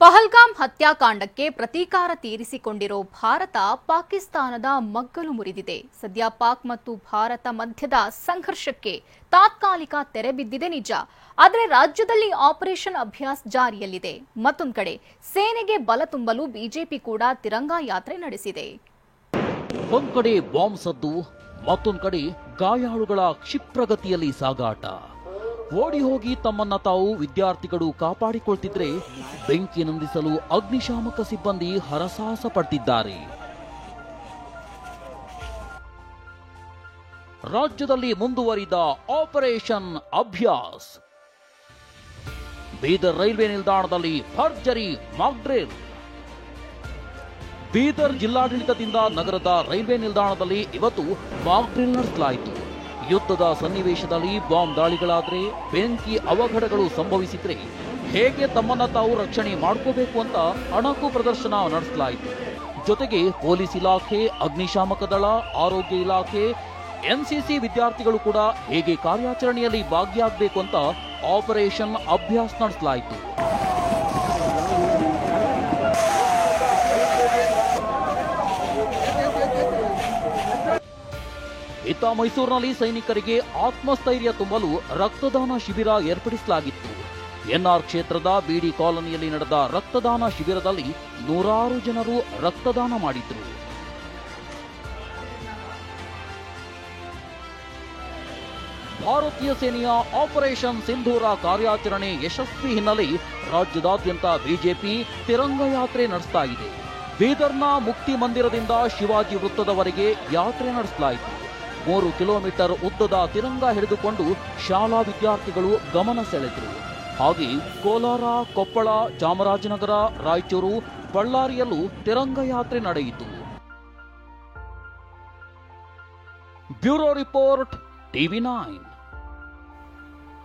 ಪಹಲ್ಗಾಮ್ ಹತ್ಯಾಕಾಂಡಕ್ಕೆ ಪ್ರತೀಕಾರ ತೀರಿಸಿಕೊಂಡಿರೋ ಭಾರತ ಪಾಕಿಸ್ತಾನದ ಮಗ್ಗಲು ಮುರಿದಿದೆ. ಸದ್ಯ ಪಾಕ್ ಮತ್ತು ಭಾರತ ಮಧ್ಯದ ಸಂಘರ್ಷಕ್ಕೆ ತಾತ್ಕಾಲಿಕ ತೆರೆ ಬಿದ್ದಿದೆ ನಿಜ. ಆದರೆ ರಾಜ್ಯದಲ್ಲಿ ಆಪರೇಷನ್ ಅಭ್ಯಾಸ್ ಜಾರಿಯಲ್ಲಿದೆ. ಮತ್ತೊಂದು ಕಡೆ ಸೇನೆಗೆ ಬಲ ತುಂಬಲು ಬಿಜೆಪಿ ಕೂಡ ತಿರಂಗಾ ಯಾತ್ರೆ ನಡೆಸಿದೆ. ಒಂದ್ ಕಡೆ ಬಾಂಬ್ ಸದ್ದು, ಮತ್ತೊಂದು ಕಡೆ ಗಾಯಾಳುಗಳ ಕ್ಷಿಪ್ರಗತಿಯಲ್ಲಿ ಸಾಗಾಟ. ಓಡಿ ಹೋಗಿ ತಮ್ಮನ್ನ ತಾವು ವಿದ್ಯಾರ್ಥಿಗಳು ಕಾಪಾಡಿಕೊಳ್ತಿದ್ರೆ ಬೆಂಕಿ ನಂದಿಸಲು ಅಗ್ನಿಶಾಮಕ ಸಿಬ್ಬಂದಿ ಹರಸಾಹಸ ಪಡ್ತಿದ್ದಾರೆ. ರಾಜ್ಯದಲ್ಲಿ ಮುಂದುವರಿದ ಆಪರೇಷನ್ ಅಭ್ಯಾಸ್. ಬೀದರ್ ರೈಲ್ವೆ ನಿಲ್ದಾಣದಲ್ಲಿ ಭರ್ಜರಿ ಮಾಕ್ ಡ್ರಿಲ್. ಬೀದರ್ ಜಿಲ್ಲಾಡಳಿತದಿಂದ ನಗರದ ರೈಲ್ವೆ ನಿಲ್ದಾಣದಲ್ಲಿ ಇವತ್ತು ಮಾಕ್ ಡ್ರಿಲ್ ನಡೆಸಲಾಯಿತು. ಯುದ್ಧದ ಸನ್ನಿವೇಶದಲ್ಲಿ ಬಾಂಬ್ ದಾಳಿಗಳಾದ್ರೆ, ಬೆಂಕಿ ಅವಘಡಗಳು ಸಂಭವಿಸಿದ್ರೆ ಹೇಗೆ ತಮ್ಮನ್ನ ತಾವು ರಕ್ಷಣೆ ಮಾಡ್ಕೋಬೇಕು ಅಂತ ಅಣಕು ಪ್ರದರ್ಶನ ನಡೆಸಲಾಯಿತು. ಜೊತೆಗೆ ಪೊಲೀಸ್ ಇಲಾಖೆ, ಅಗ್ನಿಶಾಮಕ ದಳ, ಆರೋಗ್ಯ ಇಲಾಖೆ, ಎನ್ಸಿಸಿ ವಿದ್ಯಾರ್ಥಿಗಳು ಕೂಡ ಹೇಗೆ ಕಾರ್ಯಾಚರಣೆಯಲ್ಲಿ ಭಾಗಿಯಾಗಬೇಕು ಅಂತ ಆಪರೇಷನ್ ಅಭ್ಯಾಸ್ ನಡೆಸಲಾಯಿತು. ಇತ್ತ ಮೈಸೂರಿನಲ್ಲಿ ಸೈನಿಕರಿಗೆ ಆತ್ಮಸ್ಥೈರ್ಯ ತುಂಬಲು ರಕ್ತದಾನ ಶಿಬಿರ ಏರ್ಪಡಿಸಲಾಗಿತ್ತು. ಎನ್ಆರ್ ಕ್ಷೇತ್ರದ ಬಿಡಿ ಕಾಲೋನಿಯಲ್ಲಿ ನಡೆದ ರಕ್ತದಾನ ಶಿಬಿರದಲ್ಲಿ ನೂರಾರು ಜನರು ರಕ್ತದಾನ ಮಾಡಿದ್ರು. ಭಾರತೀಯ ಸೇನೆಯ ಆಪರೇಷನ್ ಸಿಂಧೂರ ಕಾರ್ಯಾಚರಣೆ ಯಶಸ್ವಿ ಹಿನ್ನೆಲೆ ರಾಜ್ಯದಾದ್ಯಂತ ಬಿಜೆಪಿ ತಿರಂಗ ಯಾತ್ರೆ ನಡೆಸ್ತಾ ಇದೆ. ಬೀದರ್ನ ಮುಕ್ತಿ ಮಂದಿರದಿಂದ ಶಿವಾಜಿ ವೃತ್ತದವರೆಗೆ ಯಾತ್ರೆ ನಡೆಸಲಾಯಿತು. 3 ಕಿಲೋಮೀಟರ್ ಉದ್ದದ ತಿರಂಗ ಹಿಡಿದುಕೊಂಡು ಶಾಲಾ ವಿದ್ಯಾರ್ಥಿಗಳು ಗಮನ ಸೆಳೆದರು. ಹಾಗೆ ಕೋಲಾರ, ಕೊಪ್ಪಳ, ಚಾಮರಾಜನಗರ, ರಾಯಚೂರು, ಬಳ್ಳಾರಿಯಲ್ಲೂ ತಿರಂಗ ಯಾತ್ರೆ ನಡೆಯಿತು. Bureau report, ಟಿವಿ9.